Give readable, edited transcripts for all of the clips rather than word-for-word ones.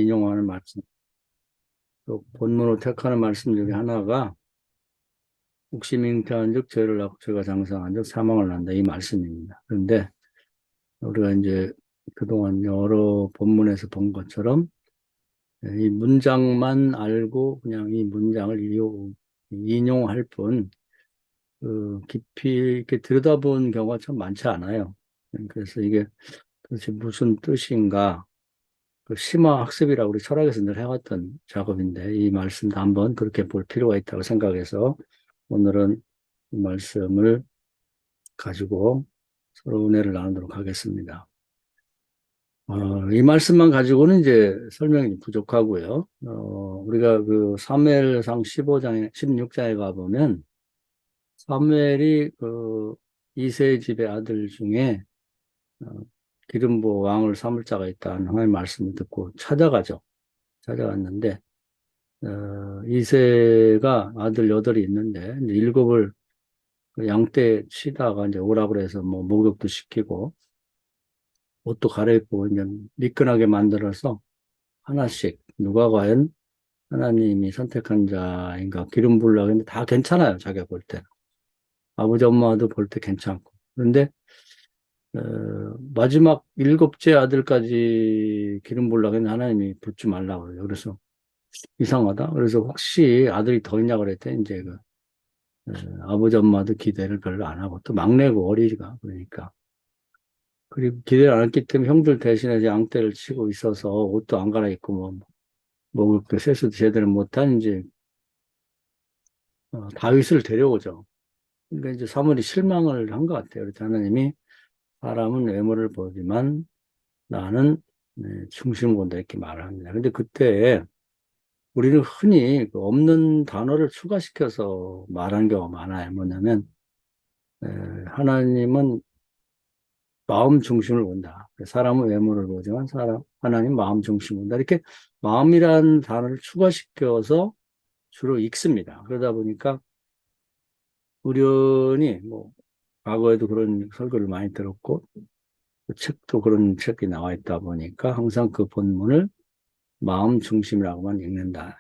인용하는 말씀, 또 본문으로 택하는 말씀 중에 하나가 혹시 잉태한 즉 죄를 낳고 죄가 장성한 즉 사망을 낳는다 이 말씀입니다. 그런데 우리가 이제 그동안 여러 본문에서 본 것처럼 이 문장만 알고 그냥 이 문장을 인용할 뿐, 깊이 이렇게 들여다본 경우가 참 많지 않아요. 그래서 이게 도대체 무슨 뜻인가? 그 심화 학습이라고 우리 철학에서 늘 해왔던 작업인데 이 말씀도 한번 그렇게 볼 필요가 있다고 생각해서 오늘은 이 말씀을 가지고 서로 은혜를 나누도록 하겠습니다. 이 말씀만 가지고는 이제 설명이 부족하고요. 우리가 그 사무엘상 15장에, 16장에 가보면 사무엘이 그 이새의 집의 아들 중에 어, 기름 부어 왕을 삼을 자가 있다는 하나님의 말씀을 듣고 찾아가죠. 찾아갔는데 이세가 아들 여덟이 있는데 이제 일곱을 그 양떼 치다가 이제 오라 그래서 뭐 목욕도 시키고 옷도 갈아입고 이제 미끈하게 만들어서 하나씩 누가 과연 하나님이 선택한 자인가 기름 부으려고 했는데 다 괜찮아요. 자기가 볼 때. 아버지 엄마도 볼 때 괜찮고. 그런데 어, 마지막 일곱째 아들까지 기름 부으려고 했는데 하나님이 붓지 말라고 그래요. 그래서 이상하다. 그래서 혹시 아들이 더 있냐 그랬더니 이제 그 아버지 엄마도 기대를 별로 안 하고 또 막내고 어리가 그러니까 그리고 기대를 안 했기 때문에 형들 대신에 양떼를 치고 있어서 옷도 안 갈아입고 뭐 먹을 거 세수도 제대로 못한 이제 다윗을 데려오죠. 그러니까 이제 사무엘이 실망을 한 것 같아요. 그래서 하나님이 사람은 외모를 보지만 나는 중심을 본다 이렇게 말을 합니다. 근데 그때 우리는 흔히 그 없는 단어를 추가시켜서 말하는 경우가 많아요. 뭐냐면 하나님은 마음 중심을 본다. 사람은 외모를 보지만 하나님 마음 중심을 본다. 이렇게 마음이라는 단어를 추가시켜서 주로 읽습니다. 그러다 보니까 우연히 뭐 과거에도 그런 설교를 많이 들었고 그 책도 그런 책이 나와 있다 보니까 항상 그 본문을 마음 중심이라고만 읽는다.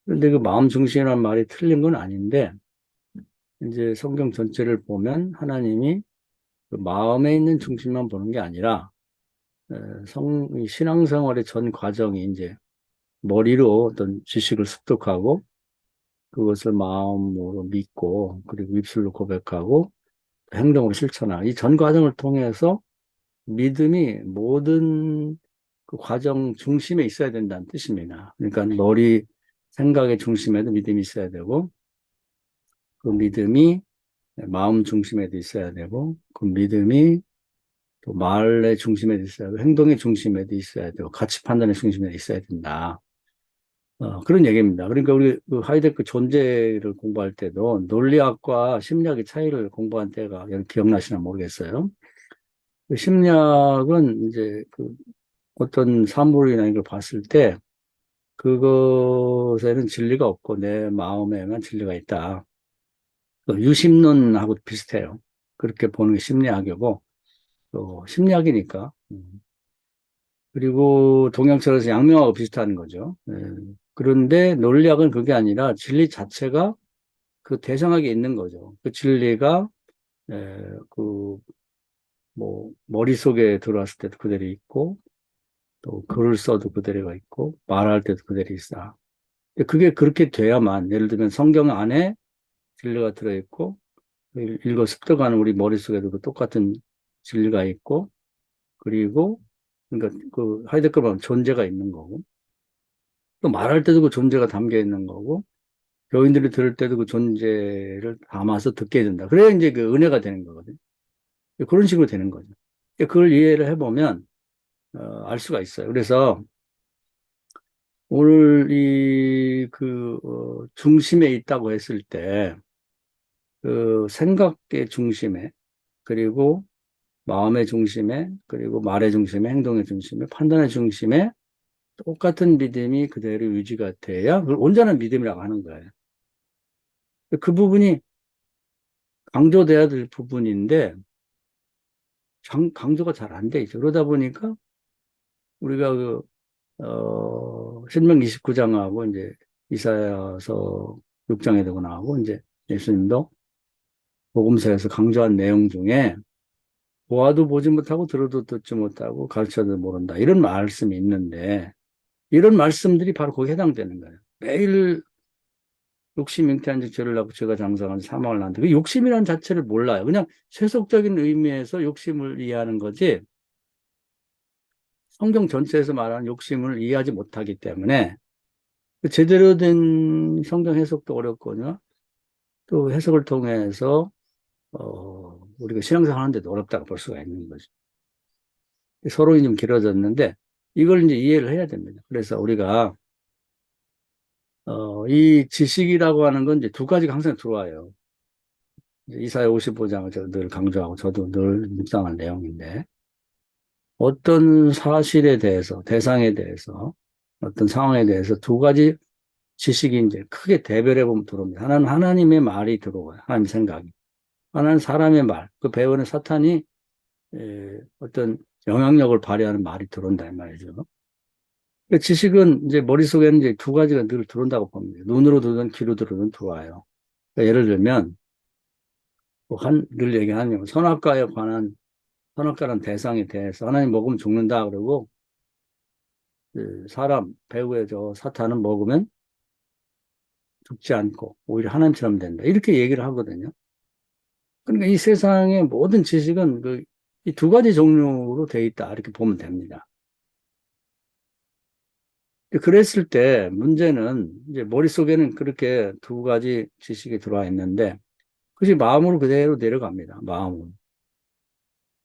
그런데 그 마음 중심이라는 말이 틀린 건 아닌데 이제 성경 전체를 보면 하나님이 그 마음에 있는 중심만 보는 게 아니라 신앙생활의 전 과정이 이제 머리로 어떤 지식을 습득하고 그것을 마음으로 믿고 그리고 입술로 고백하고 행동으로 실천하는 이 전 과정을 통해서 믿음이 모든 그 과정 중심에 있어야 된다는 뜻입니다. 그러니까 머리 생각의 중심에도 믿음이 있어야 되고 그 믿음이 마음 중심에도 있어야 되고 그 믿음이 또 말의 중심에도 있어야 되고 행동의 중심에도 있어야 되고 가치 판단의 중심에도 있어야 된다. 그런 얘기입니다. 그러니까 우리 그 하이데크 존재를 공부할 때도 논리학과 심리학의 차이를 공부한 때가 기억나시나 모르겠어요. 그 심리학은 이제 그 어떤 사물이나 이걸 봤을 때 그것에는 진리가 없고 내 마음에만 진리가 있다. 그 유심론하고 비슷해요. 그렇게 보는 게 심리학이고 또 심리학이니까. 그리고 동양철학에서 양명하고 비슷한 거죠. 그런데 논리학은 그게 아니라 진리 자체가 그 대상하게 있는 거죠. 그 진리가 그 뭐 머릿속에 들어왔을 때도 그대로 있고 또 글을 써도 그대로가 있고 말할 때도 그대로 있어. 그게 그렇게 돼야만 예를 들면 성경 안에 진리가 들어있고 읽어 습득하는 우리 머릿속에도 그 똑같은 진리가 있고 그리고 그러니까 그 하이데거를 보면 존재가 있는 거고 또 말할 때도 그 존재가 담겨 있는 거고 교인들이 들을 때도 그 존재를 담아서 듣게 된다. 그래야 이제 그 은혜가 되는 거거든요. 그런 식으로 되는 거죠. 그걸 이해를 해보면 알 수가 있어요. 그래서 오늘 중심에 있다고 했을 때 그 생각의 중심에 그리고 마음의 중심에 그리고 말의 중심에 행동의 중심에 판단의 중심에 똑같은 믿음이 그대로 유지가 돼야 그걸 온전한 믿음이라고 하는 거예요. 그 부분이 강조돼야 될 부분인데 강조가 잘 안 돼 있죠. 그러다 보니까 우리가 신명기 29장하고 이제 이사야서 6장에도 나오고 이제 예수님도 복음서에서 강조한 내용 중에 보아도 보지 못하고 들어도 듣지 못하고 가르쳐도 모른다. 이런 말씀이 있는데 이런 말씀들이 바로 거기에 해당되는 거예요. 매일 욕심 잉태한 즉 죄를 낳고 죄가 장성한 사망을 낳는다. 그 욕심이라는 자체를 몰라요. 그냥 세속적인 의미에서 욕심을 이해하는 거지 성경 전체에서 말하는 욕심을 이해하지 못하기 때문에 그 제대로 된 성경 해석도 어렵거나 또 해석을 통해서 우리가 신앙생활 하는데도 어렵다고 볼 수가 있는 거죠. 서론이 좀 길어졌는데 이걸 이제 이해를 해야 됩니다. 그래서 우리가 이 지식이라고 하는 건 이제 두 가지가 항상 들어와요. 이사야 55장을 제가 늘 강조하고 저도 늘 묵상한 내용인데 어떤 사실에 대해서, 대상에 대해서, 어떤 상황에 대해서 두 가지 지식이 이제 크게 대별해 보면 들어옵니다. 하나는 하나님의 말이 들어와요. 하나님의 생각이. 하나는 사람의 말. 그 배우는 사탄이 어떤 영향력을 발휘하는 말이 들어온다 이 말이죠. 그 지식은 이제 머릿속에는 이제 두 가지가 늘 들어온다고 봅니다. 눈으로 들든 귀로 들든 들어와요. 그러니까 예를 들면 늘 얘기하는 선악과에 관한 선악과라는 대상에 대해서 하나님 먹으면 죽는다 그러고 그 사람 배우의 저 사탄은 먹으면 죽지 않고 오히려 하나님처럼 된다. 이렇게 얘기를 하거든요. 그러니까 이 세상의 모든 지식은 이 두 가지 종류로 돼 있다. 이렇게 보면 됩니다. 그랬을 때 문제는 이제 머릿속에는 그렇게 두 가지 지식이 들어와 있는데 그것이 마음으로 그대로 내려갑니다. 마음으로.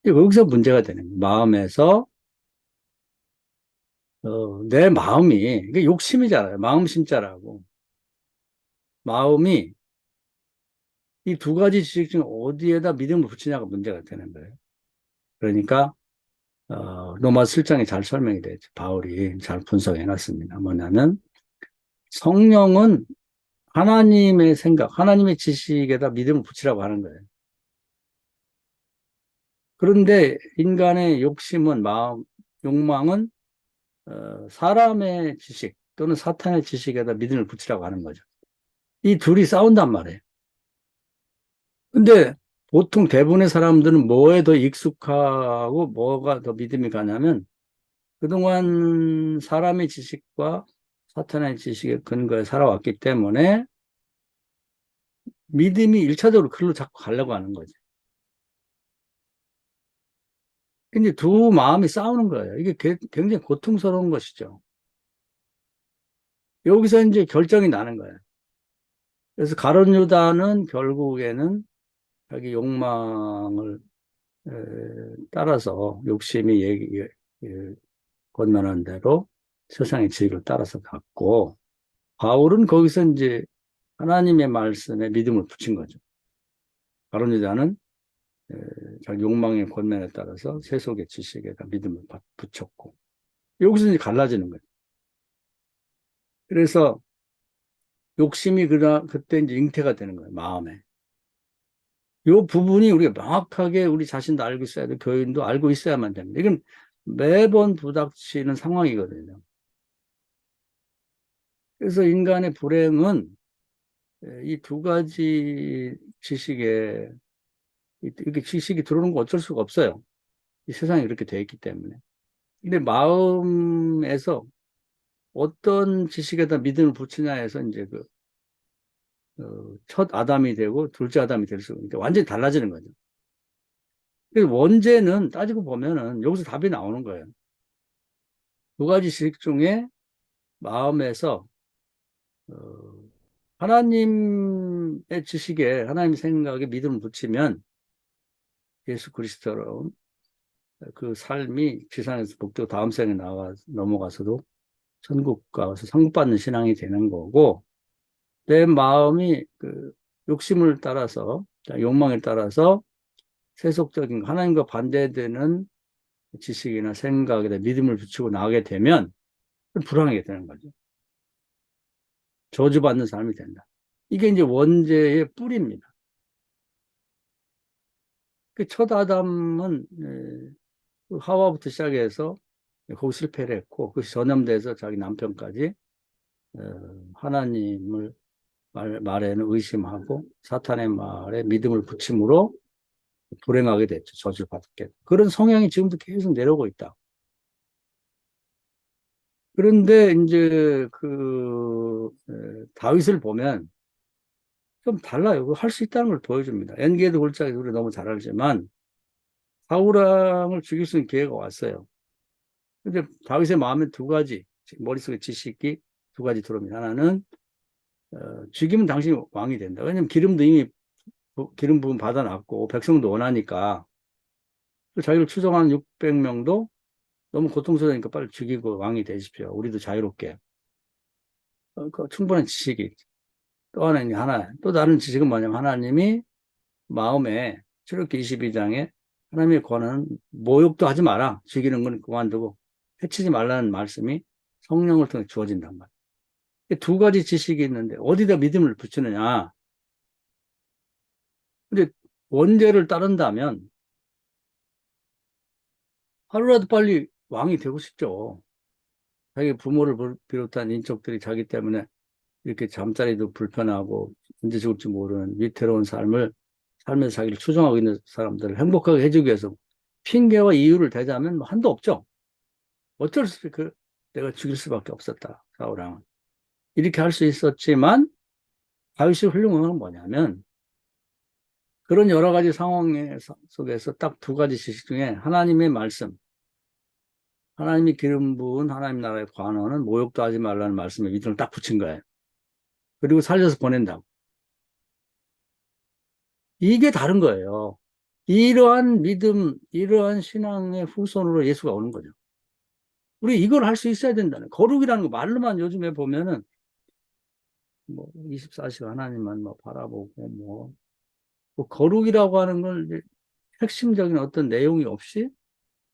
여기서 문제가 되는 거예요. 마음에서 내 마음이 이게 욕심이잖아요. 마음 심자라고. 마음이 이 두 가지 지식 중 어디에다 믿음을 붙이냐가 문제가 되는 거예요. 그러니까 로마서 7장에 잘 설명이 되죠. 바울이 잘 분석해 놨습니다. 뭐냐면 성령은 하나님의 생각, 하나님의 지식에다 믿음을 붙이라고 하는 거예요. 그런데 인간의 욕심은 마음, 욕망은 사람의 지식 또는 사탄의 지식에다 믿음을 붙이라고 하는 거죠. 이 둘이 싸운단 말이에요. 근데 보통 대부분의 사람들은 뭐에 더 익숙하고 뭐가 더 믿음이 가냐면 그동안 사람의 지식과 사탄의 지식에 근거해 살아왔기 때문에 믿음이 일차적으로 그걸로 자꾸 가려고 하는 거죠. 근데 두 마음이 싸우는 거예요. 이게 굉장히 고통스러운 것이죠. 여기서 이제 결정이 나는 거예요. 그래서 가룟 유다는 결국에는 자기 욕망을 따라서 욕심이 권면한 대로 세상의 지식을 따라서 갔고 바울은 거기서 이제 하나님의 말씀에 믿음을 붙인 거죠. 가룟 유다는 자기 욕망의 권면에 따라서 세속의 지식에다 믿음을 붙였고 여기서 이제 갈라지는 거예요. 그래서 욕심이 그때 이제 잉태가 되는 거예요. 마음에. 이 부분이 우리가 명확하게 우리 자신도 알고 있어야 돼. 교인도 알고 있어야만 됩니다. 이건 매번 부닥치는 상황이거든요. 그래서 인간의 불행은 이 두 가지 지식에 이렇게 지식이 들어오는 거 어쩔 수가 없어요. 이 세상이 이렇게 돼 있기 때문에. 근데 마음에서 어떤 지식에다 믿음을 붙이냐에서 이제 첫 아담이 되고 둘째 아담이 될 수 있으니까 완전히 달라지는 거죠. 그래서 원죄는 따지고 보면은 여기서 답이 나오는 거예요. 두 가지 지식 중에 마음에서 어, 하나님의 지식에 하나님의 생각에 믿음을 붙이면 예수 그리스도로운 그 삶이 지상에서 복되고 다음 생에 넘어가서도 천국 가서 상급받는 신앙이 되는 거고 내 마음이 욕심을 따라서 욕망에 따라서 세속적인 하나님과 반대되는 지식이나 생각에 대해 믿음을 붙이고 나가게 되면 불안하게 되는 거죠. 저주받는 삶이 된다. 이게 이제 원죄의 뿌리입니다. 그 첫 아담은 하와부터 시작해서 거기 실패를 했고, 그 전염돼서 자기 남편까지 어, 하나님을 말에는 의심하고 사탄의 말에 믿음을 붙임으로 불행하게 됐죠. 저주를 받게. 그런 성향이 지금도 계속 내려오고 있다. 그런데 이제 다윗을 보면 좀 달라요. 할 수 있다는 걸 보여줍니다. 엔게드 골짜기 우리 너무 잘 알지만 사울왕을 죽일 수 있는 기회가 왔어요. 근데 다윗의 마음에 두 가지, 머릿속에 지식이 두 가지 들어옵니다. 하나는 죽이면 당신이 왕이 된다. 왜냐면 기름도 이미 기름 부분 받아놨고 백성도 원하니까 자기를 추종하는 600명도 너무 고통스러우니까 빨리 죽이고 왕이 되십시오. 우리도 자유롭게. 그 충분한 지식이. 또 하나, 또 다른 지식은 뭐냐면 하나님이 마음에 출애굽기 22장에 하나님의 권한은 모욕도 하지 마라. 죽이는 건 그만두고 해치지 말라는 말씀이 성령을 통해 주어진단 말이에요. 두 가지 지식이 있는데 어디다 믿음을 붙이느냐. 근데 원죄를 따른다면 하루라도 빨리 왕이 되고 싶죠. 자기 부모를 비롯한 인족들이 자기 때문에 이렇게 잠자리도 불편하고 언제 죽을지 모르는 위태로운 삶에서 자기를 추종하고 있는 사람들을 행복하게 해주기 위해서 핑계와 이유를 대자면 뭐 한도 없죠. 어쩔 수, 내가 죽일 수밖에 없었다. 사울왕은. 이렇게 할 수 있었지만 다윗이 훌륭한 건 뭐냐면 그런 여러 가지 상황 속에서 딱 두 가지 지식 중에 하나님의 말씀, 하나님이 기름 부은 하나님 나라의 관원은 모욕도 하지 말라는 말씀에 믿음을 딱 붙인 거예요. 그리고 살려서 보낸다고. 이게 다른 거예요. 이러한 믿음, 이러한 신앙의 후손으로 예수가 오는 거죠. 우리 이걸 할 수 있어야 된다는. 거룩이라는 거 말로만 요즘에 보면은 뭐 24시간 하나님만 뭐 바라보고 뭐 거룩이라고 하는 걸 핵심적인 어떤 내용이 없이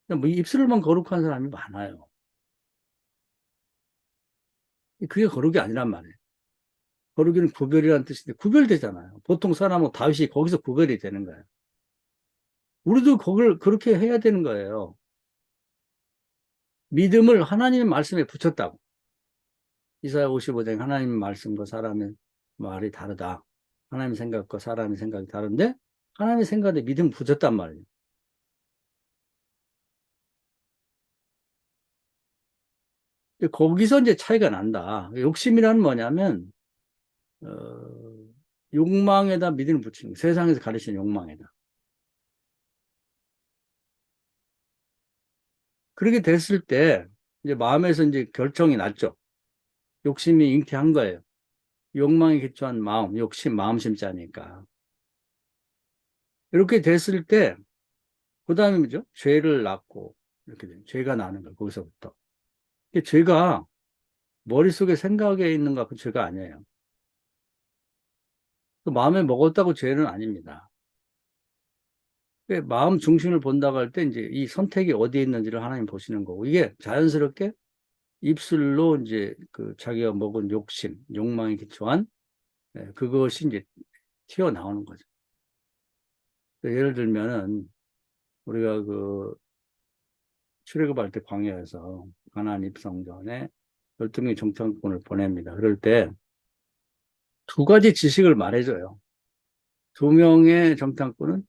그냥 뭐 입술만 거룩한 사람이 많아요. 그게 거룩이 아니란 말이에요. 거룩이는 구별이라는 뜻인데 구별되잖아요. 보통 사람은 다윗이 거기서 구별이 되는 거예요. 우리도 그걸 그렇게 해야 되는 거예요. 믿음을 하나님의 말씀에 붙였다고. 이사야 55장 하나님의 말씀과 사람의 말이 다르다. 하나님의 생각과 사람의 생각이 다른데 하나님의 생각에 믿음을 붙였단 말이에요. 거기서 이제 차이가 난다. 욕심이란 뭐냐면 어, 욕망에다 믿음을 붙이는 거예요. 세상에서 가르치는 욕망에다. 그렇게 됐을 때 이제 마음에서 이제 결정이 났죠. 욕심이 잉태한 거예요. 욕망에 기초한 마음, 욕심, 마음 심자니까. 이렇게 됐을 때, 그 다음에 뭐죠? 죄를 낳고, 이렇게 돼요. 죄가 나는 거예요. 거기서부터. 죄가 머릿속에 생각에 있는가 그 죄가 아니에요. 그 마음에 먹었다고 죄는 아닙니다. 마음 중심을 본다고 할 때 이제 이 선택이 어디에 있는지를 하나님 보시는 거고, 이게 자연스럽게 입술로 이제 그 자기가 먹은 욕심, 욕망에 기초한 그것이 이제 튀어나오는 거죠. 예를 들면은 우리가 출애굽할 때 광야에서 가나안 입성 전에 12명의 정탐꾼을 보냅니다. 그럴 때 두 가지 지식을 말해줘요. 두 명의 정탐꾼은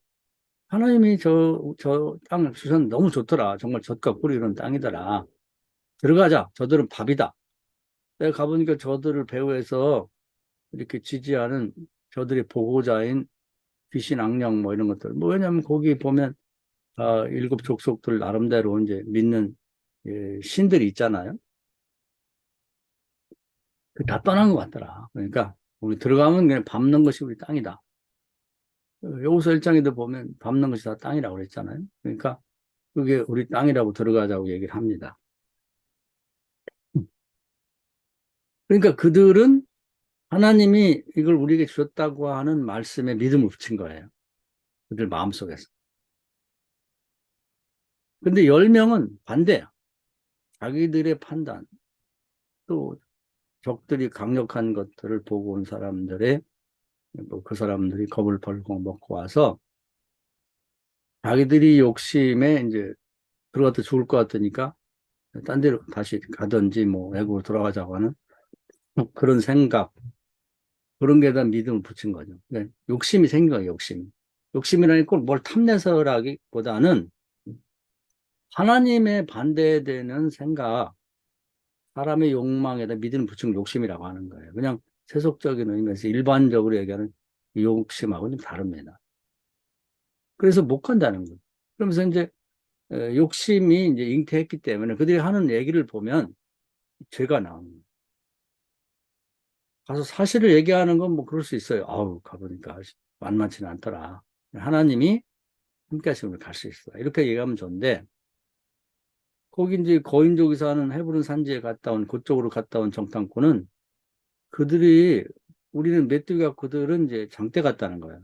하나님이 저 땅을 주선 너무 좋더라. 정말 젖과 꿀이 이런 땅이더라. 들어가자. 저들은 밥이다. 내가 가보니까 저들을 배후에서 이렇게 지지하는 저들의 보호자인 귀신, 악령 뭐 이런 것들. 뭐 왜냐면 거기 보면 일곱 족속들 나름대로 이제 믿는 신들이 있잖아요. 다 떠난 것 같더라. 그러니까 우리 들어가면 그냥 밟는 것이 우리 땅이다. 여호수아 1장에도 보면 밟는 것이 다 땅이라고 그랬잖아요. 그러니까 그게 우리 땅이라고 들어가자고 얘기를 합니다. 그러니까 그들은 하나님이 이걸 우리에게 주셨다고 하는 말씀에 믿음을 붙인 거예요. 그들 마음속에서. 근데 10명은 반대야. 자기들의 판단, 또 적들이 강력한 것들을 보고 온 사람들의 뭐그 사람들이 겁을 벌고 먹고 와서 자기들이 욕심에 이제 들어갔다 죽을 것 같으니까 딴 데로 다시 가든지 뭐 외국으로 돌아가자고 하는 그런 생각, 그런 게다 믿음을 붙인 거죠. 그러니까 욕심이 생긴 거예요, 욕심. 욕심이라니 꼭 뭘 탐내서라기보다는 하나님의 반대되는 생각, 사람의 욕망에다 믿음을 붙인 욕심이라고 하는 거예요. 그냥 세속적인 의미에서 일반적으로 얘기하는 이 욕심하고는 좀 다릅니다. 그래서 못 간다는 거예요. 그러면서 이제 욕심이 이제 잉태했기 때문에 그들이 하는 얘기를 보면 죄가 나오는 거예요. 가서 사실을 얘기하는 건 뭐 그럴 수 있어요. 아우, 가보니까 만만치는 않더라. 하나님이 함께 하시면 갈 수 있어. 이렇게 얘기하면 좋은데, 거기 이제 거인족이 사는 헤브론 산지에 갔다 온, 그쪽으로 갔다 온 정탐꾼은 그들이, 우리는 메뚜기가 그들은 이제 장대 같다는 거야.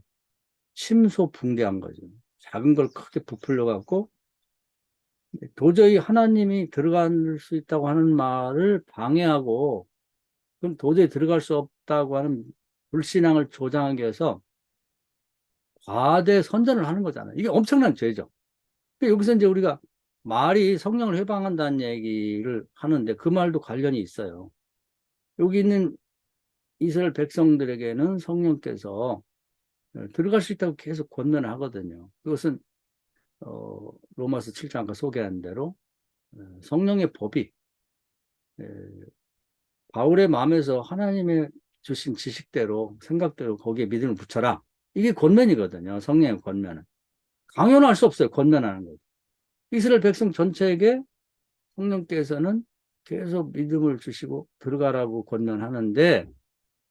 심소붕대한 거죠. 작은 걸 크게 부풀려 갖고 도저히 하나님이 들어갈 수 있다고 하는 말을 방해하고, 그럼 도저히 들어갈 수 없다고 하는 불신앙을 조장하기 위해서 과대 선전을 하는 거잖아요. 이게 엄청난 죄죠. 그러니까 여기서 이제 우리가 말이 성령을 해방한다는 얘기를 하는데 그 말도 관련이 있어요. 여기 있는 이스라엘 백성들에게는 성령께서 들어갈 수 있다고 계속 권면하거든요. 그것은 로마서 7장 아까 소개한 대로 성령의 법이 바울의 마음에서 하나님의 주신 지식대로 생각대로 거기에 믿음을 붙여라. 이게 권면이거든요. 성령의 권면은. 강요는 할 수 없어요. 권면하는 거죠. 이스라엘 백성 전체에게 성령께서는 계속 믿음을 주시고 들어가라고 권면하는데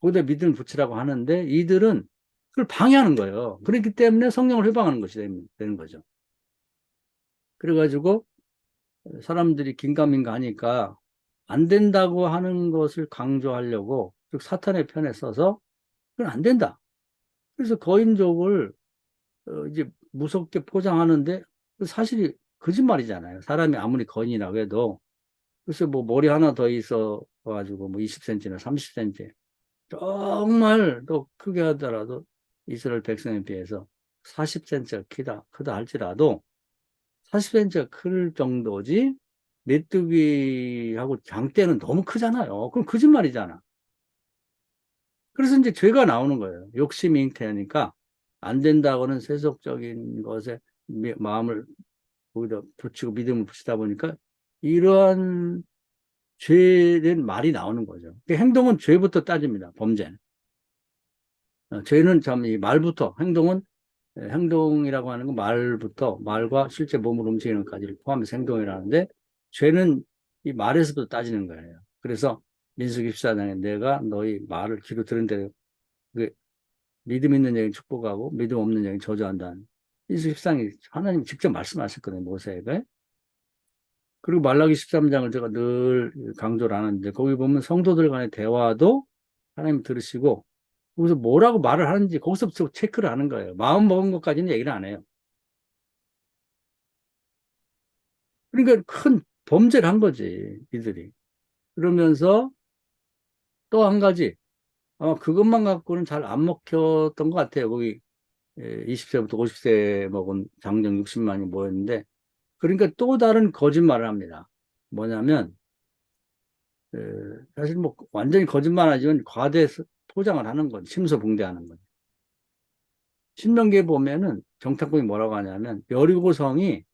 거기다 믿음을 붙이라고 하는데 이들은 그걸 방해하는 거예요. 그렇기 때문에 성령을 회방하는 것이 되는 거죠. 그래가지고 사람들이 긴가민가 하니까 안 된다고 하는 것을 강조하려고 즉 사탄의 편에 서서 그건 안 된다. 그래서 거인족을 이제 무섭게 포장하는데 사실이 거짓말이잖아요. 사람이 아무리 거인이라고 해도 그래서 뭐 머리 하나 더 있어 가지고 뭐 20cm나 30cm 정말 더 크게 하더라도 이스라엘 백성에 비해서 40cm가 크다 할지라도 40cm가 클 정도지 메뚜기하고 장대는 너무 크잖아요. 그럼 거짓말이잖아. 그래서 이제 죄가 나오는 거예요. 욕심이 잉태하니까 안 된다고는 세속적인 것에 마음을 거기다 붙이고 믿음을 붙이다 보니까 이러한 죄된 말이 나오는 거죠. 행동은 죄부터 따집니다. 범죄는. 죄는 참 이 말부터 행동은 행동이라고 하는 건 말부터 말과 실제 몸을 움직이는 것까지를 포함해서 행동이라는데 죄는 이 말에서부터 따지는 거예요. 그래서 민수기 14장에 내가 너희 말을 귀로 들은 대로 그 믿음 있는 여인 축복하고 믿음 없는 여인 저주한다는 민수기 14장이 하나님 직접 말씀하셨거든요. 모세에게. 그리고 말라기 13장을 제가 늘 강조를 하는데 거기 보면 성도들 간의 대화도 하나님 들으시고 거기서 뭐라고 말을 하는지 거기서부터 체크를 하는 거예요. 마음 먹은 것까지는 얘기를 안 해요. 그러니까 큰 범죄를 한 거지, 이들이. 그러면서 또 한 가지, 그것만 갖고는 잘 안 먹혔던 것 같아요. 거기 20세부터 50세 먹은 장정 60만이 모였는데, 그러니까 또 다른 거짓말을 합니다. 뭐냐면, 사실 뭐 완전히 거짓말 하지만 과대 포장을 하는 거죠. 심서붕대하는 거죠. 신명기에 보면은 정탐꾼이 뭐라고 하냐면, 여리고성이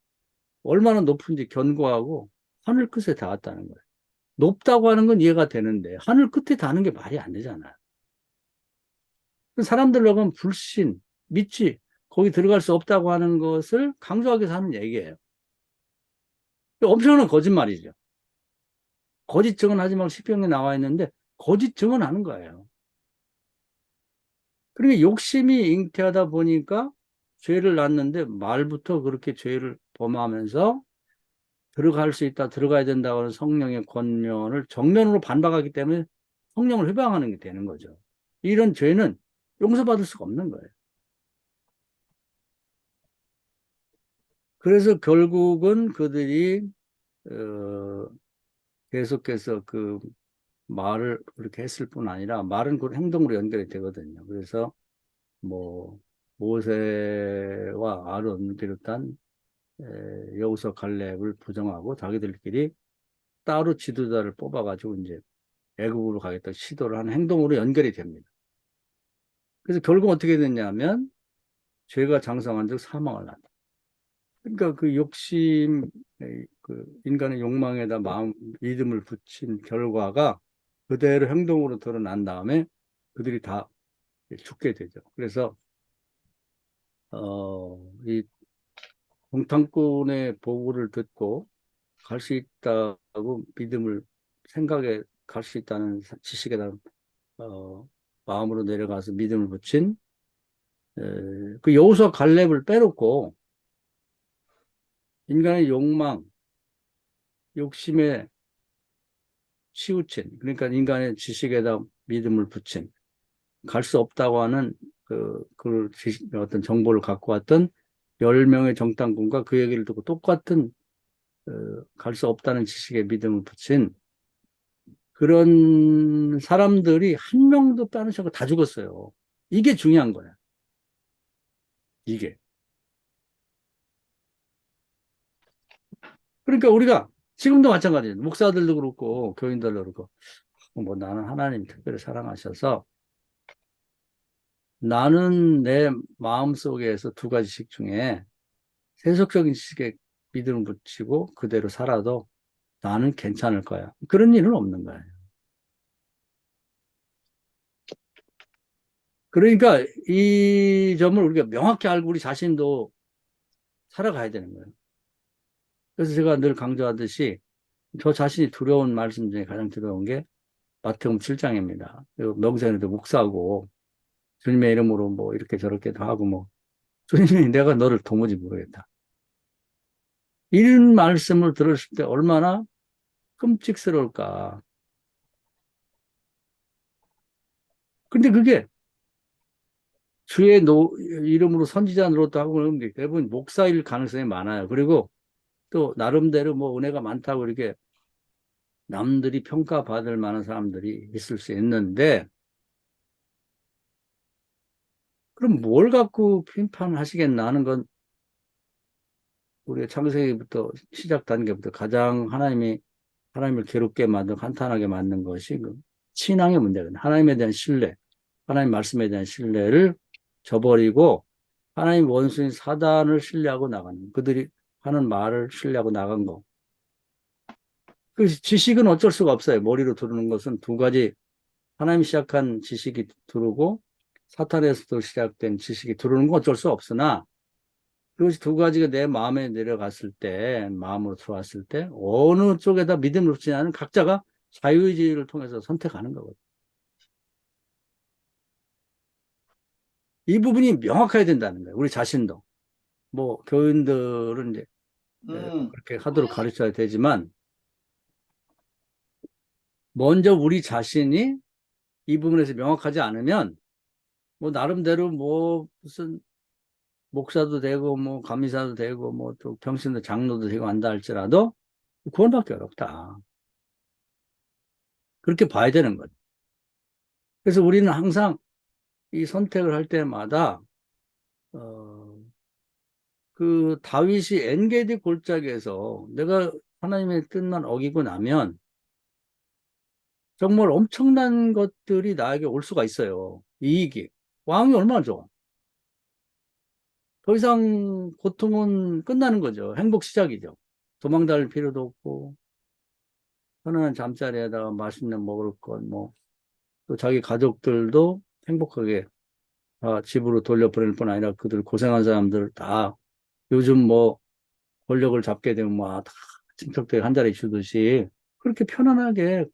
얼마나 높은지 견고하고 하늘 끝에 닿았다는 거예요. 높다고 하는 건 이해가 되는데 하늘 끝에 닿는 게 말이 안 되잖아요. 사람들로 하면 불신, 믿지, 거기 들어갈 수 없다고 하는 것을 강조하기 위해서 하는 얘기예요. 엄청난 거짓말이죠. 거짓 증언하지 말고 시편에 나와 있는데 거짓 증언하는 거예요. 그러니까 욕심이 잉태하다 보니까 죄를 낳는데 말부터 그렇게 죄를 범하면서 들어갈 수 있다, 들어가야 된다고 하는 성령의 권면을 정면으로 반박하기 때문에 성령을 회방하는 게 되는 거죠. 이런 죄는 용서받을 수가 없는 거예요. 그래서 결국은 그들이 어, 계속해서 그 말을 그렇게 했을 뿐 아니라 말은 그 행동으로 연결이 되거든요. 그래서 뭐 모세와 아론 비롯한 여호수아 갈렙을 부정하고 자기들끼리 따로 지도자를 뽑아가지고 이제 애국으로 가겠다 시도를 하는 행동으로 연결이 됩니다. 그래서 결국 어떻게 됐냐면 죄가 장성한 즉 사망을 한다. 그러니까 그 욕심, 그 인간의 욕망에다 믿음을 붙인 결과가 그대로 행동으로 드러난 다음에 그들이 다 죽게 되죠. 그래서 이 공탄꾼의 보고를 듣고 갈 수 있다고 믿음을 생각에 갈 수 있다는 지식에 대한 마음으로 내려가서 믿음을 붙인 그 여호수아 갈렙을 빼놓고 인간의 욕망, 욕심에 치우친, 그러니까 인간의 지식에다 믿음을 붙인, 갈 수 없다고 하는 어떤 정보를 갖고 왔던 10명의 정탐꾼과 그 얘기를 듣고 똑같은 갈 수 없다는 지식에 믿음을 붙인 그런 사람들이 한 명도 빼놓지 않고 다 죽었어요. 이게 중요한 거야. 이게. 그러니까 우리가 지금도 마찬가지예요. 목사들도 그렇고 교인들도 그렇고 뭐 나는 하나님 특별히 사랑하셔서 나는 내 마음속에서 두 가지씩 중에 세속적인 지식에 믿음을 붙이고 그대로 살아도 나는 괜찮을 거야. 그런 일은 없는 거예요. 그러니까 이 점을 우리가 명확히 알고 우리 자신도 살아가야 되는 거예요. 그래서 제가 늘 강조하듯이 저 자신이 두려운 말씀 중에 가장 두려운 게 마태복음 7장입니다. 명세에도 목사고 주님의 이름으로 뭐 이렇게 저렇게도 하고 뭐 주님이 내가 너를 도무지 모르겠다. 이런 말씀을 들었을 때 얼마나 끔찍스러울까. 근데 그게 주의 이름으로 선지자 노릇도 하고 그러는데 대부분 목사일 가능성이 많아요. 그리고 또 나름대로 뭐 은혜가 많다고 이렇게 남들이 평가받을 만한 사람들이 있을 수 있는데 그럼 뭘 갖고 심판하시겠나 하는 건 우리가 창세기부터 시작 단계부터 가장 하나님을 괴롭게 만든 한탄하게 만든 것이 그 신앙의 문제거든요. 하나님에 대한 신뢰, 하나님 말씀에 대한 신뢰를 저버리고 하나님 원수인 사단을 신뢰하고 나가는 그들이 하는 말을 신뢰하고 나간 거. 그 지식은 어쩔 수가 없어요. 머리로 들어오는 것은 두 가지 하나님이 시작한 지식이 들어오고 사탄에서도 시작된 지식이 들어오는 건 어쩔 수 없으나 그것이 두 가지가 내 마음에 내려갔을 때, 마음으로 들어왔을 때, 어느 쪽에다 믿음을 붙이냐는 각자가 자유의지를 통해서 선택하는 거거든요. 이 부분이 명확해야 된다는 거예요. 우리 자신도. 뭐, 교인들은 이제 그렇게 하도록 가르쳐야 되지만, 먼저 우리 자신이 이 부분에서 명확하지 않으면, 뭐, 나름대로 뭐, 무슨, 목사도 되고, 뭐, 감리사도 되고, 뭐, 또 평신도 장로도 되고 한다 할지라도, 구원받기 어렵다. 그렇게 봐야 되는 거죠. 그래서 우리는 항상 이 선택을 할 때마다 어, 그 다윗이 엔게디 골짜기에서 내가 하나님의 뜻만 어기고 나면 정말 엄청난 것들이 나에게 올 수가 있어요. 이익이. 왕이 얼마나 좋아. 더 이상 고통은 끝나는 거죠. 행복 시작이죠. 도망다닐 필요도 없고 편안한 잠자리에다가 맛있는 먹을 것, 뭐, 또 자기 가족들도 행복하게 집으로 돌려보낼 뿐 아니라 그들 고생한 사람들 다 요즘 뭐 권력을 잡게 되면 막 다 징턱대에 한 자리 주듯이 그렇게 편안하게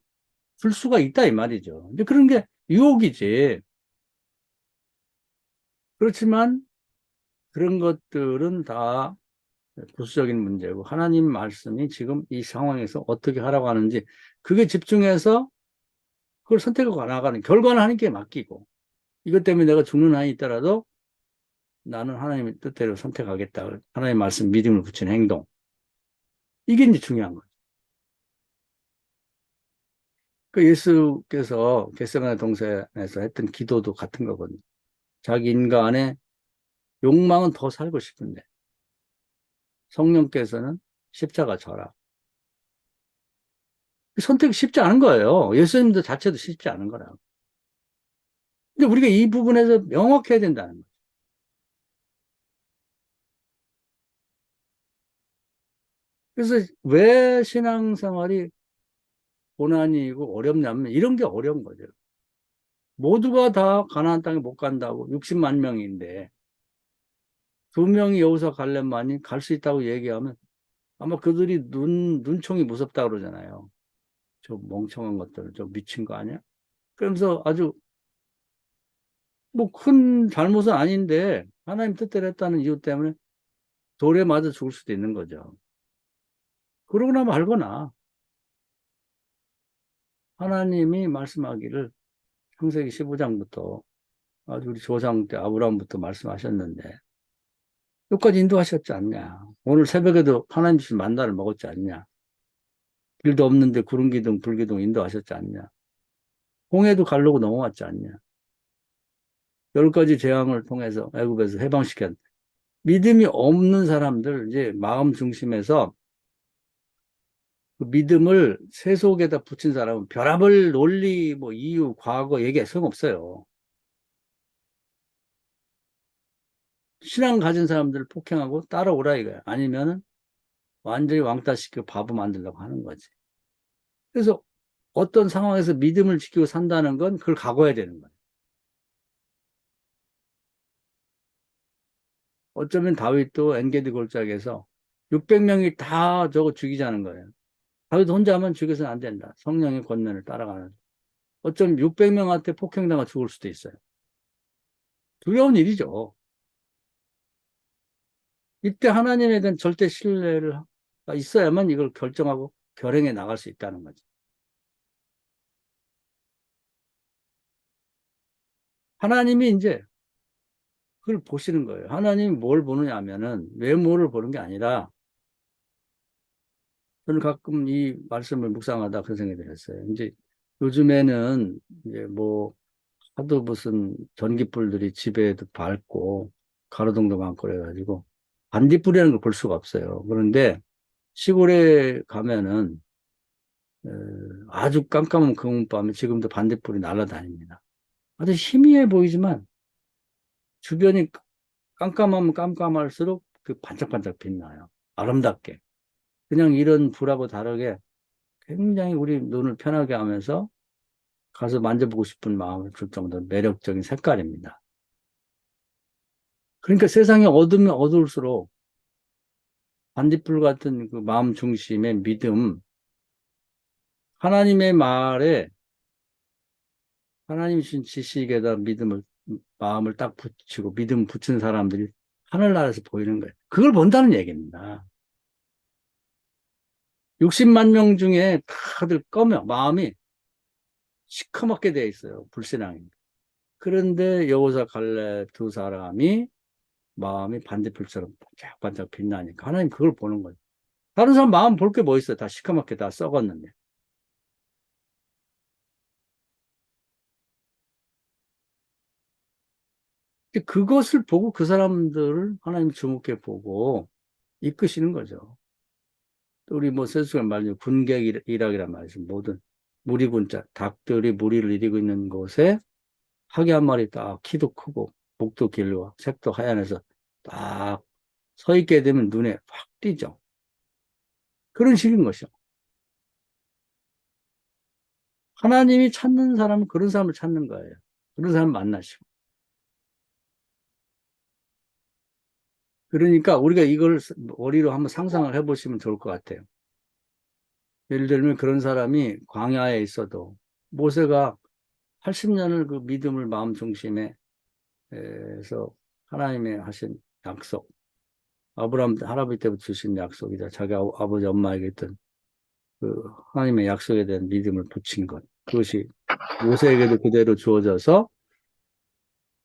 줄 수가 있다 이 말이죠. 근데 그런 게 유혹이지. 그렇지만 그런 것들은 다 부수적인 문제고 하나님 말씀이 지금 이 상황에서 어떻게 하라고 하는지 그게 집중해서 그걸 선택하고 나가는 결과는 하나님께 맡기고 이것 때문에 내가 죽는 한이 있더라도 나는 하나님의 뜻대로 선택하겠다. 하나님의 말씀 믿음을 붙이는 행동. 이게 이제 중요한 거예요. 그 예수께서 겟세마네 동산에서 했던 기도도 같은 거거든요. 자기 인간의 욕망은 더 살고 싶은데 성령께서는 십자가 져라. 선택이 쉽지 않은 거예요. 예수님도 자체도 쉽지 않은 거라. 근데 우리가 이 부분에서 명확해야 된다는 거예요. 그래서 왜 신앙생활이 고난이고 어렵냐면 이런 게 어려운 거죠. 모두가 다 가나안 땅에 못 간다고 60만 명인데 두 명이 여기서 갈래만이 갈 수 있다고 얘기하면 아마 그들이 눈총이 무섭다 그러잖아요. 저 멍청한 것들, 저 미친 거 아니야? 그러면서 아주 뭐 큰 잘못은 아닌데 하나님 뜻대로 했다는 이유 때문에 돌에 맞아 죽을 수도 있는 거죠. 그러고 나면 알거나 하나님이 말씀하기를 창세기 15장부터 아주 우리 조상 때 아브라함부터 말씀하셨는데 여기까지 인도하셨지 않냐. 오늘 새벽에도 하나님 주신 만나를 먹었지 않냐. 길도 없는데 구름 기둥 불 기둥 인도하셨지 않냐. 홍해도 가르고 넘어왔지 않냐. 열 가지 재앙을 통해서 애굽에서 해방시켰. 믿음이 없는 사람들 이제 마음 중심에서 그 믿음을 세속에다 붙인 사람은 별의별 논리, 뭐 이유, 과거 얘기할 소용없어요. 신앙 가진 사람들을 폭행하고 따라오라 이거야. 아니면은 완전히 왕따시키고 바보 만들려고 하는 거지. 그래서 어떤 상황에서 믿음을 지키고 산다는 건 그걸 각오해야 되는 거예요. 어쩌면 다윗도 엔게디 골짜기에서 600명이 다 저거 죽이자는 거예요. 다윗 혼자만 죽여서는 안 된다. 성령의 권면을 따라가는. 어쩌면 600명한테 폭행당하 죽을 수도 있어요. 두려운 일이죠. 이때 하나님에 대한 절대 신뢰가 있어야만 이걸 결정하고 결행해 나갈 수 있다는 거죠. 하나님이 이제 그걸 보시는 거예요. 하나님이 뭘 보느냐 하면은 외모를 보는 게 아니라 저는 가끔 이 말씀을 묵상하다 그 생각이 들었어요. 이제 요즘에는 이제 뭐 하도 무슨 전기불들이 집에도 밝고 가로등도 많고 그래가지고 반딧불이라는 걸 볼 수가 없어요. 그런데 시골에 가면은 아주 깜깜한 금은밤에 지금도 반딧불이 날아다닙니다. 아주 희미해 보이지만 주변이 깜깜하면 깜깜할수록 그 반짝반짝 빛나요. 아름답게. 그냥 이런 불하고 다르게 굉장히 우리 눈을 편하게 하면서 가서 만져보고 싶은 마음을 줄 정도로 매력적인 색깔입니다. 그러니까 세상이 어두우면 어두울수록 반딧불 같은 그 마음 중심의 믿음, 하나님의 말에 하나님 주신 지식에다 믿음을, 마음을 딱 붙이고 믿음 붙인 사람들이 하늘나라에서 보이는 거예요. 그걸 본다는 얘기입니다. 60만 명 중에 다들 꺼며 마음이 시커멓게 되어 있어요. 불신앙이. 그런데 여호사 갈렙 두 사람이 마음이 반딧불처럼 반짝반짝 빛나니까 하나님 그걸 보는 거예요. 다른 사람 마음 볼 게 뭐 있어요? 다 시커멓게 다 썩었는데. 그것을 보고 그 사람들을 하나님 주목해 보고 이끄시는 거죠. 또 우리 뭐 세수가 말이죠. 군객이락이란 말이죠. 모든 무리군자, 닭들이 무리를 이루고 있는 곳에 하기 한 마리 딱 키도 크고 목도 길고 색도 하얀해서 딱 서 있게 되면 눈에 확 띄죠. 그런 식인 것이요. 하나님이 찾는 사람은 그런 사람을 찾는 거예요. 그런 사람 만나시고. 그러니까 우리가 이걸 머리로 한번 상상을 해보시면 좋을 것 같아요. 예를 들면 그런 사람이 광야에 있어도 모세가 80년을 그 믿음을 마음 중심에 해서 하나님의 하신 약속, 아브라함 할아버지 때부터 주신 약속이다. 자기 아버지 엄마에게 했던 그 하나님의 약속에 대한 믿음을 붙인 것. 그것이 모세에게도 그대로 주어져서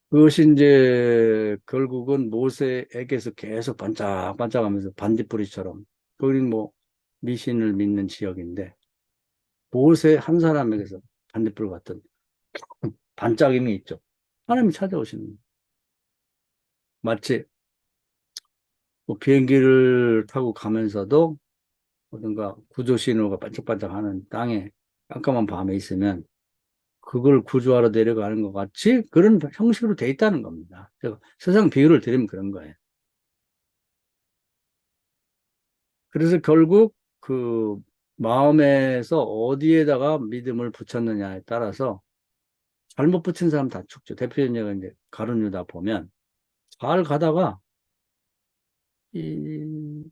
그것이 이제 결국은 모세에게서 계속 반짝반짝하면서 반딧불이처럼 거기는 뭐 미신을 믿는 지역인데 모세 한 사람에게서 반딧불 같은 반짝임이 있죠. 하나님이 찾아오시는 거예요. 마치 뭐 비행기를 타고 가면서도 어딘가 구조 신호가 반짝반짝하는 땅에 깜깜한 밤에 있으면 그걸 구조하러 내려가는 것 같이 그런 형식으로 돼 있다는 겁니다. 제가 세상 비유를 드리면 그런 거예요. 그래서 결국 그 마음에서 어디에다가 믿음을 붙였느냐에 따라서 잘못 붙인 사람 다 죽죠. 대표적인 예가 이제 가룟 유다 보면 잘 가다가 이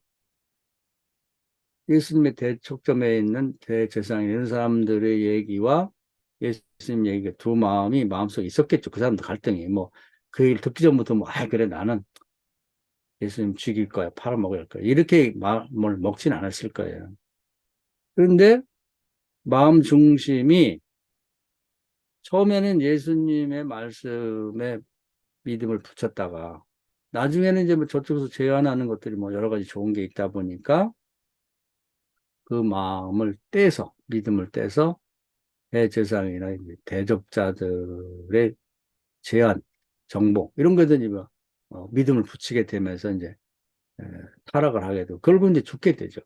예수님의 대척점에 있는 대제사장이 이런 사람들의 얘기와 예수님 얘기가 두 마음이 마음속에 있었겠죠. 그 사람도 갈등이 뭐 그 얘기를 듣기 전부터 뭐 그래 나는 예수님 죽일 거야 팔아먹을 거야 이렇게 마음을 먹진 않았을 거예요. 그런데 마음 중심이 처음에는 예수님의 말씀에 믿음을 붙였다가 나중에는 이제 뭐 저쪽에서 제안하는 것들이 뭐 여러 가지 좋은 게 있다 보니까 그 마음을 떼서 믿음을 떼서 대제사장이나 이제 대적자들의 제안, 정보 이런 것들이 뭐 믿음을 붙이게 되면서 이제 에, 타락을 하게 되고 결국 이제 죽게 되죠.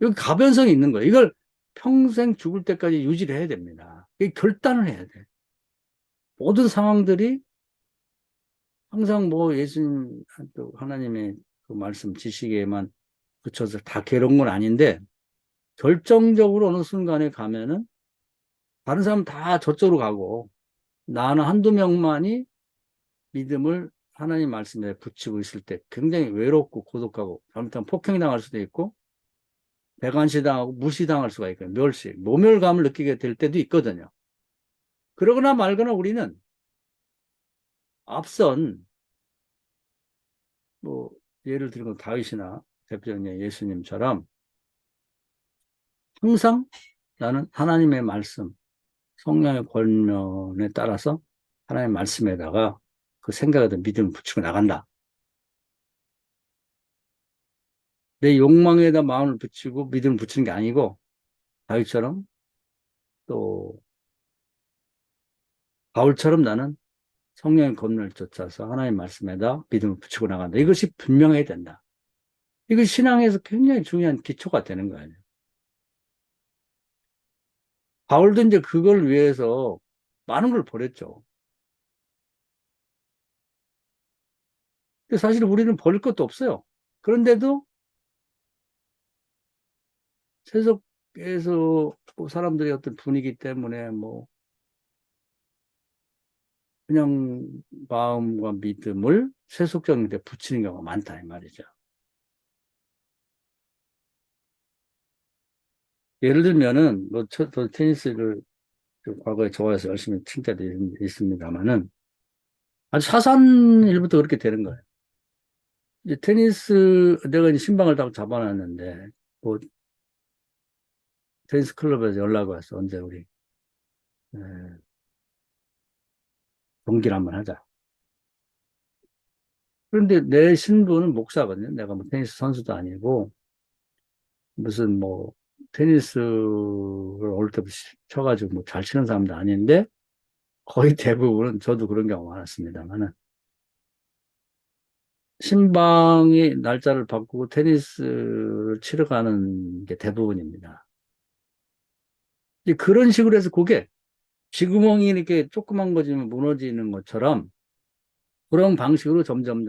여기 가변성이 있는 거예요. 이걸 평생 죽을 때까지 유지를 해야 됩니다. 이 결단을 해야 돼. 모든 상황들이 항상 뭐 예수님 또 하나님의 그 말씀 지식에만 붙여서 다 괴로운 건 아닌데 결정적으로 어느 순간에 가면은 다른 사람 다 저쪽으로 가고 나는 한두 명만이 믿음을 하나님 말씀에 붙이고 있을 때 굉장히 외롭고 고독하고 잘못하면 폭행당할 수도 있고 배관시당하고 무시당할 수가 있거든요. 멸시, 모멸감을 느끼게 될 때도 있거든요. 그러거나 말거나 우리는 앞선 뭐 예를 들면 다윗이나 대표적인 예수님처럼 항상 나는 하나님의 말씀, 성령의 권면에 따라서 하나님의 말씀에다가 그 생각에다 믿음을 붙이고 나간다. 내 욕망에다 마음을 붙이고 믿음을 붙이는 게 아니고 다윗처럼 또 바울처럼 나는 성령의 권면을 쫓아서 하나님의 말씀에다 믿음을 붙이고 나간다. 이것이 분명해야 된다. 이거 신앙에서 굉장히 중요한 기초가 되는 거예요. 바울도 이제 그걸 위해서 많은 걸 버렸죠. 근데 사실 우리는 버릴 것도 없어요. 그런데도 세속에서 뭐 사람들의 어떤 분위기 때문에 뭐 그냥 마음과 믿음을 세속적인 데 붙이는 경우가 많다 이 말이죠. 예를 들면은 저 테니스를 과거에 좋아해서 열심히 친 때도 있습니다만은 아주 사소한 일부터 그렇게 되는 거예요. 이제 테니스 내가 이제 신방을 딱 잡아놨는데 뭐 테니스 클럽에서 연락이 왔어. 언제 우리 에, 경기를 한번 하자. 그런데 내 신분은 목사거든요. 내가 뭐 테니스 선수도 아니고 무슨 뭐 테니스를 어릴 때부터 쳐가지고 뭐 잘 치는 사람도 아닌데 거의 대부분은 저도 그런 경우가 많았습니다만은 신방이 날짜를 바꾸고 테니스를 치러 가는 게 대부분입니다. 이제 그런 식으로 해서 그게 쥐구멍이 이렇게 조그만 거지만 무너지는 것처럼 그런 방식으로 점점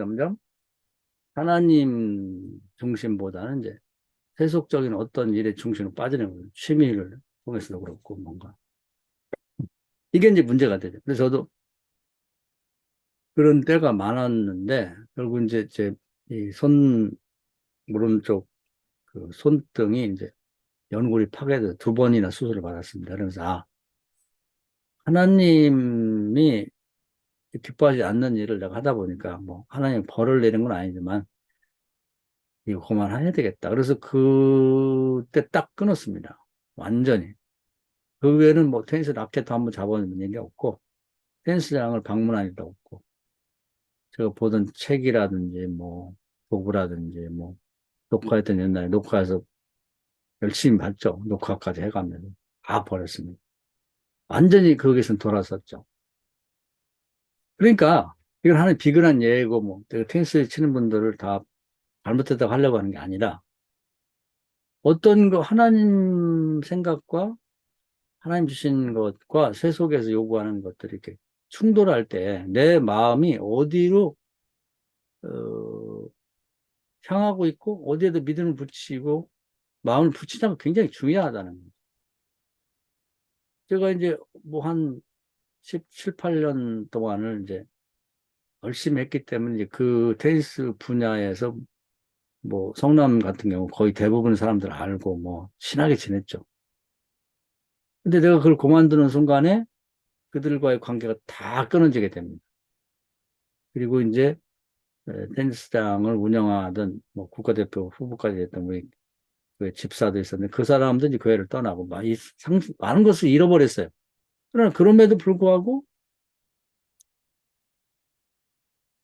하나님 중심보다는 이제 세속적인 어떤 일의 중심으로 빠지는 거예요. 취미를 통해서도 그렇고 뭔가. 이게 이제 문제가 되죠. 그래서 저도 그런 때가 많았는데 결국 이제 제 이 오른쪽 그 손등이 이제 연골이 파괴돼서 두 번이나 수술을 받았습니다. 그래서 하나님이 기뻐하지 않는 일을 내가 하다 보니까 뭐 하나님 벌을 내는 건 아니지만 이거 그만해야 되겠다. 그래서 그때 딱 끊었습니다. 완전히. 그 외에는 뭐 테니스 라켓도 한번 잡아본 일이 없고 테니스장을 방문한 일도 없고 제가 보던 책이라든지 뭐 도구라든지 뭐 녹화했던 옛날에 녹화해서 열심히 봤죠. 녹화까지 해가면서 다 버렸습니다. 완전히 거기서 돌아섰죠. 그러니까 이건 하나의 비근한 예고 뭐 테니스 치는 분들을 다 잘못했다고 하려고 하는 게 아니라 어떤 거 하나님 생각과 하나님 주신 것과 세속에서 요구하는 것들이 이렇게 충돌할 때 내 마음이 어디로 어, 향하고 있고 어디에도 믿음을 붙이고 마음을 붙이자가 굉장히 중요하다는 거죠. 제가 이제 뭐 한 17, 8년 동안을 이제 열심히 했기 때문에 이제 그 테니스 분야에서 뭐 성남 같은 경우 거의 대부분 사람들 알고 뭐 친하게 지냈죠. 근데 내가 그걸 그만두는 순간에 그들과의 관계가 다 끊어지게 됩니다. 그리고 이제 테니스장을 운영하던 뭐 국가대표 후보까지 했던 우리 그 집사도 있었는데 그 사람도 이제 교회를 떠나고 막 많은 것을 잃어버렸어요. 그러나 그럼에도 불구하고